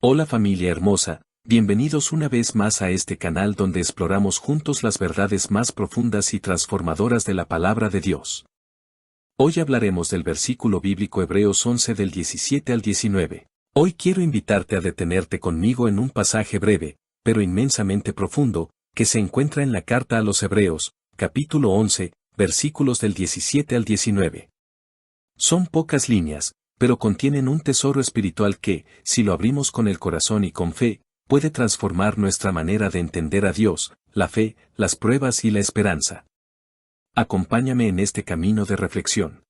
Hola familia hermosa, bienvenidos una vez más a este canal donde exploramos juntos las verdades más profundas y transformadoras de la palabra de Dios. Hoy hablaremos del versículo bíblico Hebreos 11 del 17 al 19. Hoy quiero invitarte a detenerte conmigo en un pasaje breve, pero inmensamente profundo, que se encuentra en la carta a los Hebreos, capítulo 11, versículos del 17 al 19. Son pocas líneas, pero contienen un tesoro espiritual que, si lo abrimos con el corazón y con fe, puede transformar nuestra manera de entender a Dios, la fe, las pruebas y la esperanza. Acompáñame en este camino de reflexión.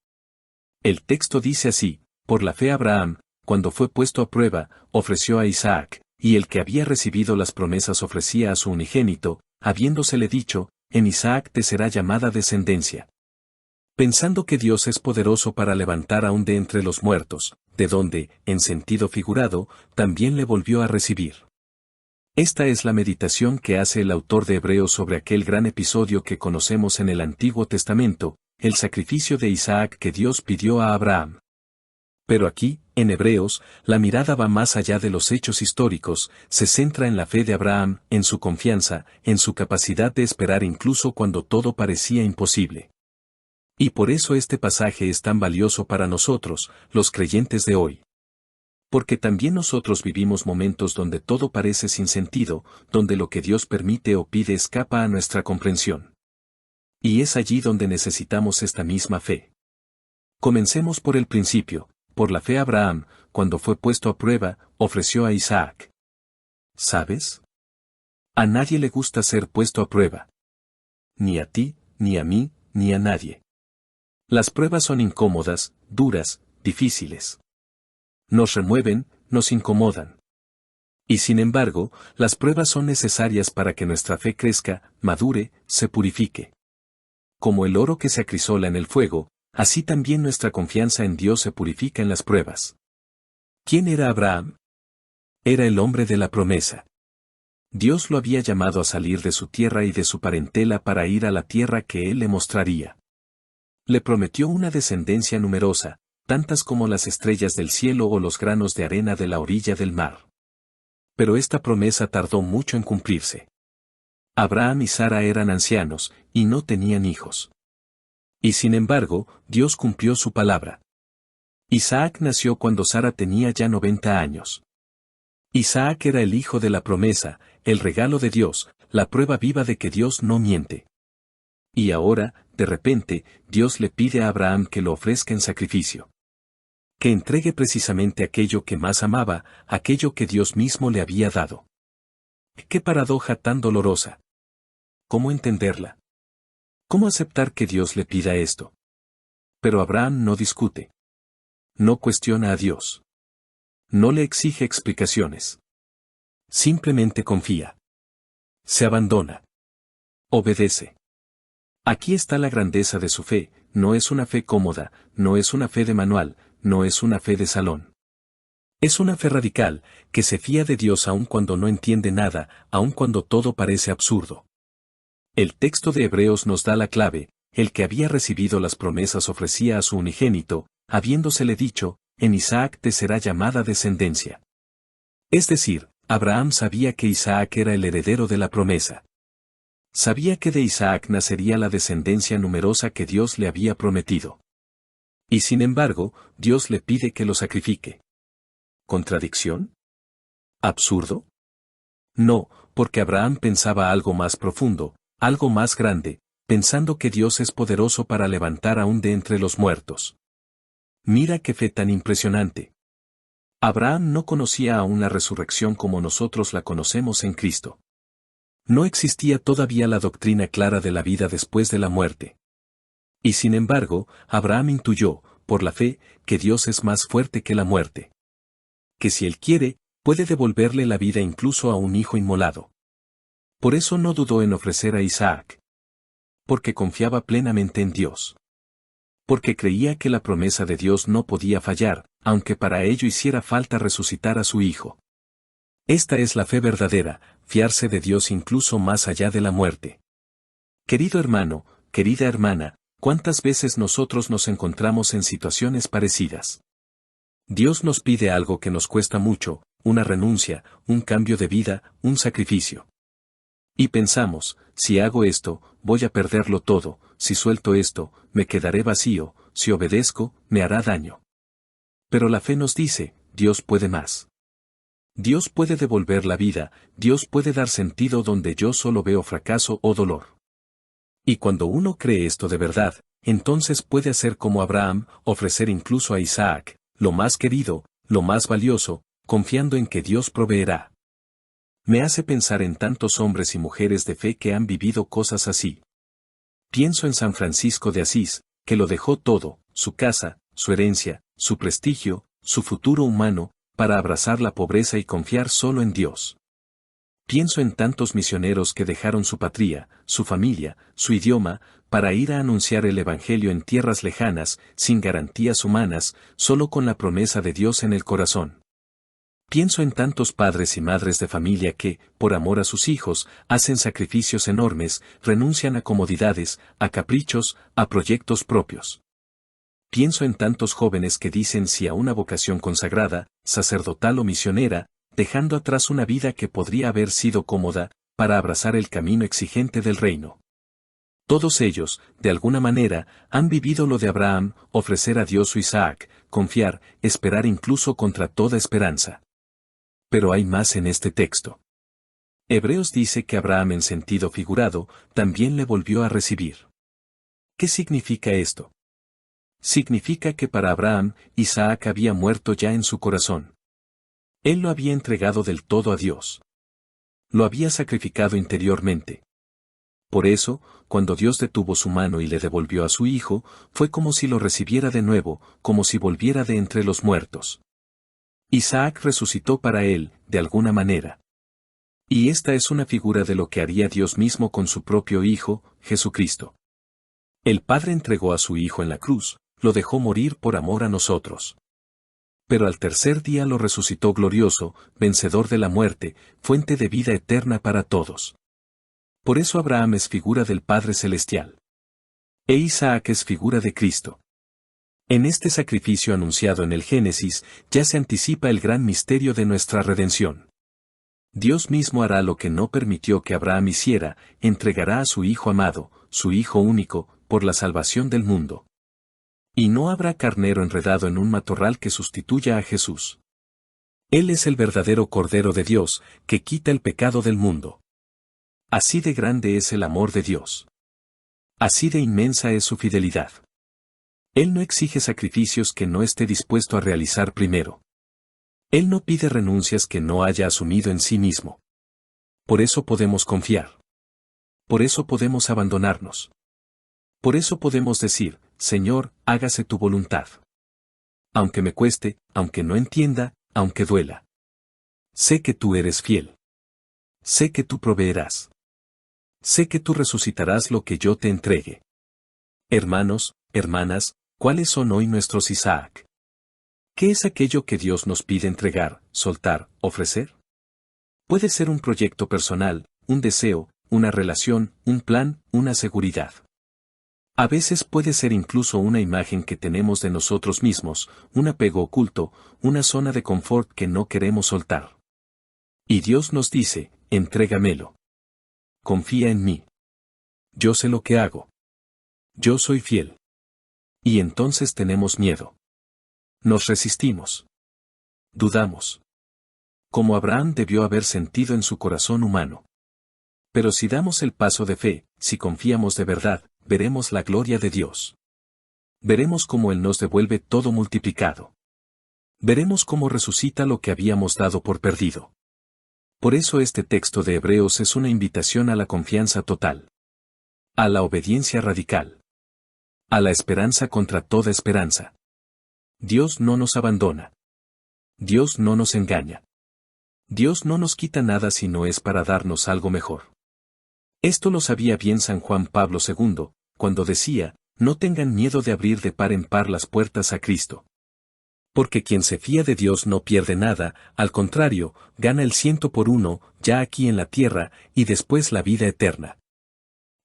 El texto dice así: por la fe Abraham, cuando fue puesto a prueba, ofreció a Isaac, y el que había recibido las promesas ofrecía a su unigénito, habiéndosele dicho, en Isaac te será llamada descendencia. Pensando que Dios es poderoso para levantar aún de entre los muertos, de donde, en sentido figurado, también le volvió a recibir. Esta es la meditación que hace el autor de Hebreos sobre aquel gran episodio que conocemos en el Antiguo Testamento, el sacrificio de Isaac que Dios pidió a Abraham. Pero aquí, en Hebreos, la mirada va más allá de los hechos históricos, se centra en la fe de Abraham, en su confianza, en su capacidad de esperar incluso cuando todo parecía imposible. Y por eso este pasaje es tan valioso para nosotros, los creyentes de hoy. Porque también nosotros vivimos momentos donde todo parece sin sentido, donde lo que Dios permite o pide escapa a nuestra comprensión. Y es allí donde necesitamos esta misma fe. Comencemos por el principio. Por la fe Abraham, cuando fue puesto a prueba, ofreció a Isaac. ¿Sabes? A nadie le gusta ser puesto a prueba. Ni a ti, ni a mí, ni a nadie. Las pruebas son incómodas, duras, difíciles. Nos remueven, nos incomodan. Y sin embargo, las pruebas son necesarias para que nuestra fe crezca, madure, se purifique. Como el oro que se acrisola en el fuego, así también nuestra confianza en Dios se purifica en las pruebas. ¿Quién era Abraham? Era el hombre de la promesa. Dios lo había llamado a salir de su tierra y de su parentela para ir a la tierra que él le mostraría. Le prometió una descendencia numerosa, tantas como las estrellas del cielo o los granos de arena de la orilla del mar. Pero esta promesa tardó mucho en cumplirse. Abraham y Sara eran ancianos, y no tenían hijos. Y sin embargo, Dios cumplió su palabra. Isaac nació cuando Sara tenía ya 90 años. Isaac era el hijo de la promesa, el regalo de Dios, la prueba viva de que Dios no miente. Y ahora, de repente, Dios le pide a Abraham que lo ofrezca en sacrificio. Que entregue precisamente aquello que más amaba, aquello que Dios mismo le había dado. ¡Qué paradoja tan dolorosa! ¿Cómo entenderla? ¿Cómo aceptar que Dios le pida esto? Pero Abraham no discute. No cuestiona a Dios. No le exige explicaciones. Simplemente confía. Se abandona. Obedece. Aquí está la grandeza de su fe, no es una fe cómoda, no es una fe de manual, no es una fe de salón. Es una fe radical, que se fía de Dios aun cuando no entiende nada, aun cuando todo parece absurdo. El texto de Hebreos nos da la clave: el que había recibido las promesas ofrecía a su unigénito, habiéndosele dicho, en Isaac te será llamada descendencia. Es decir, Abraham sabía que Isaac era el heredero de la promesa. Sabía que de Isaac nacería la descendencia numerosa que Dios le había prometido. Y sin embargo, Dios le pide que lo sacrifique. ¿Contradicción? ¿Absurdo? No, porque Abraham pensaba algo más profundo, algo más grande, pensando que Dios es poderoso para levantar aún de entre los muertos. Mira qué fe tan impresionante. Abraham no conocía aún la resurrección como nosotros la conocemos en Cristo. No existía todavía la doctrina clara de la vida después de la muerte. Y sin embargo, Abraham intuyó, por la fe, que Dios es más fuerte que la muerte. Que si Él quiere, puede devolverle la vida incluso a un hijo inmolado. Por eso no dudó en ofrecer a Isaac. Porque confiaba plenamente en Dios. Porque creía que la promesa de Dios no podía fallar, aunque para ello hiciera falta resucitar a su hijo. Esta es la fe verdadera, fiarse de Dios incluso más allá de la muerte. Querido hermano, querida hermana, ¿cuántas veces nosotros nos encontramos en situaciones parecidas? Dios nos pide algo que nos cuesta mucho, una renuncia, un cambio de vida, un sacrificio. Y pensamos, si hago esto, voy a perderlo todo, si suelto esto, me quedaré vacío, si obedezco, me hará daño. Pero la fe nos dice, Dios puede más. Dios puede devolver la vida, Dios puede dar sentido donde yo solo veo fracaso o dolor. Y cuando uno cree esto de verdad, entonces puede hacer como Abraham, ofrecer incluso a Isaac, lo más querido, lo más valioso, confiando en que Dios proveerá. Me hace pensar en tantos hombres y mujeres de fe que han vivido cosas así. Pienso en San Francisco de Asís, que lo dejó todo, su casa, su herencia, su prestigio, su futuro humano, para abrazar la pobreza y confiar solo en Dios. Pienso en tantos misioneros que dejaron su patria, su familia, su idioma, para ir a anunciar el Evangelio en tierras lejanas, sin garantías humanas, solo con la promesa de Dios en el corazón. Pienso en tantos padres y madres de familia que, por amor a sus hijos, hacen sacrificios enormes, renuncian a comodidades, a caprichos, a proyectos propios. Pienso en tantos jóvenes que dicen sí a una vocación consagrada, sacerdotal o misionera, dejando atrás una vida que podría haber sido cómoda, para abrazar el camino exigente del reino. Todos ellos, de alguna manera, han vivido lo de Abraham, ofrecer a Dios su Isaac, confiar, esperar incluso contra toda esperanza. Pero hay más en este texto. Hebreos dice que Abraham en sentido figurado, también le volvió a recibir. ¿Qué significa esto? Significa que para Abraham, Isaac había muerto ya en su corazón. Él lo había entregado del todo a Dios. Lo había sacrificado interiormente. Por eso, cuando Dios detuvo su mano y le devolvió a su hijo, fue como si lo recibiera de nuevo, como si volviera de entre los muertos. Isaac resucitó para él, de alguna manera. Y esta es una figura de lo que haría Dios mismo con su propio Hijo, Jesucristo. El Padre entregó a su Hijo en la cruz, lo dejó morir por amor a nosotros. Pero al tercer día lo resucitó glorioso, vencedor de la muerte, fuente de vida eterna para todos. Por eso Abraham es figura del Padre Celestial. E Isaac es figura de Cristo. En este sacrificio anunciado en el Génesis, ya se anticipa el gran misterio de nuestra redención. Dios mismo hará lo que no permitió que Abraham hiciera, entregará a su Hijo amado, su Hijo único, por la salvación del mundo. Y no habrá carnero enredado en un matorral que sustituya a Jesús. Él es el verdadero Cordero de Dios, que quita el pecado del mundo. Así de grande es el amor de Dios. Así de inmensa es su fidelidad. Él no exige sacrificios que no esté dispuesto a realizar primero. Él no pide renuncias que no haya asumido en sí mismo. Por eso podemos confiar. Por eso podemos abandonarnos. Por eso podemos decir, Señor, hágase tu voluntad. Aunque me cueste, aunque no entienda, aunque duela. Sé que tú eres fiel. Sé que tú proveerás. Sé que tú resucitarás lo que yo te entregue. Hermanos, hermanas, ¿cuáles son hoy nuestros Isaac? ¿Qué es aquello que Dios nos pide entregar, soltar, ofrecer? Puede ser un proyecto personal, un deseo, una relación, un plan, una seguridad. A veces puede ser incluso una imagen que tenemos de nosotros mismos, un apego oculto, una zona de confort que no queremos soltar. Y Dios nos dice, entrégamelo. Confía en mí. Yo sé lo que hago. Yo soy fiel. Y entonces tenemos miedo. Nos resistimos. Dudamos. Como Abraham debió haber sentido en su corazón humano. Pero si damos el paso de fe, si confiamos de verdad, veremos la gloria de Dios. Veremos cómo Él nos devuelve todo multiplicado. Veremos cómo resucita lo que habíamos dado por perdido. Por eso este texto de Hebreos es una invitación a la confianza total. A la obediencia radical. A la esperanza contra toda esperanza. Dios no nos abandona. Dios no nos engaña. Dios no nos quita nada si no es para darnos algo mejor. Esto lo sabía bien San Juan Pablo II, cuando decía, no tengan miedo de abrir de par en par las puertas a Cristo. Porque quien se fía de Dios no pierde nada, al contrario, gana el 100 por 1, ya aquí en la tierra, y después la vida eterna.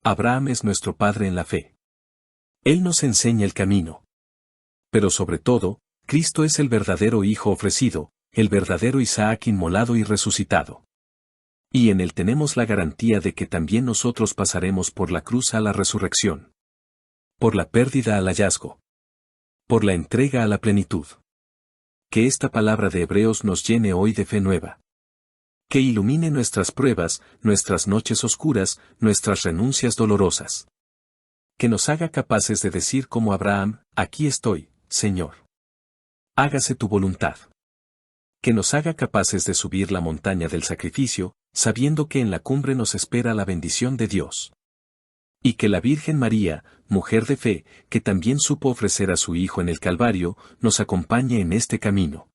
Abraham es nuestro Padre en la fe. Él nos enseña el camino. Pero sobre todo, Cristo es el verdadero Hijo ofrecido, el verdadero Isaac inmolado y resucitado. Y en él tenemos la garantía de que también nosotros pasaremos por la cruz a la resurrección. Por la pérdida al hallazgo. Por la entrega a la plenitud. Que esta palabra de Hebreos nos llene hoy de fe nueva. Que ilumine nuestras pruebas, nuestras noches oscuras, nuestras renuncias dolorosas. Que nos haga capaces de decir como Abraham, aquí estoy, Señor. Hágase tu voluntad. Que nos haga capaces de subir la montaña del sacrificio, sabiendo que en la cumbre nos espera la bendición de Dios. Y que la Virgen María, mujer de fe, que también supo ofrecer a su Hijo en el Calvario, nos acompañe en este camino.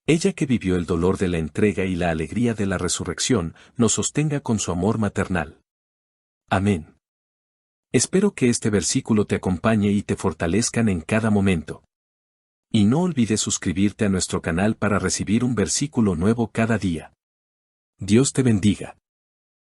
Ella que vivió el dolor de la entrega y la alegría de la resurrección, nos sostenga con su amor maternal. Amén. Espero que este versículo te acompañe y te fortalezcan en cada momento. Y no olvides suscribirte a nuestro canal para recibir un versículo nuevo cada día. Dios te bendiga.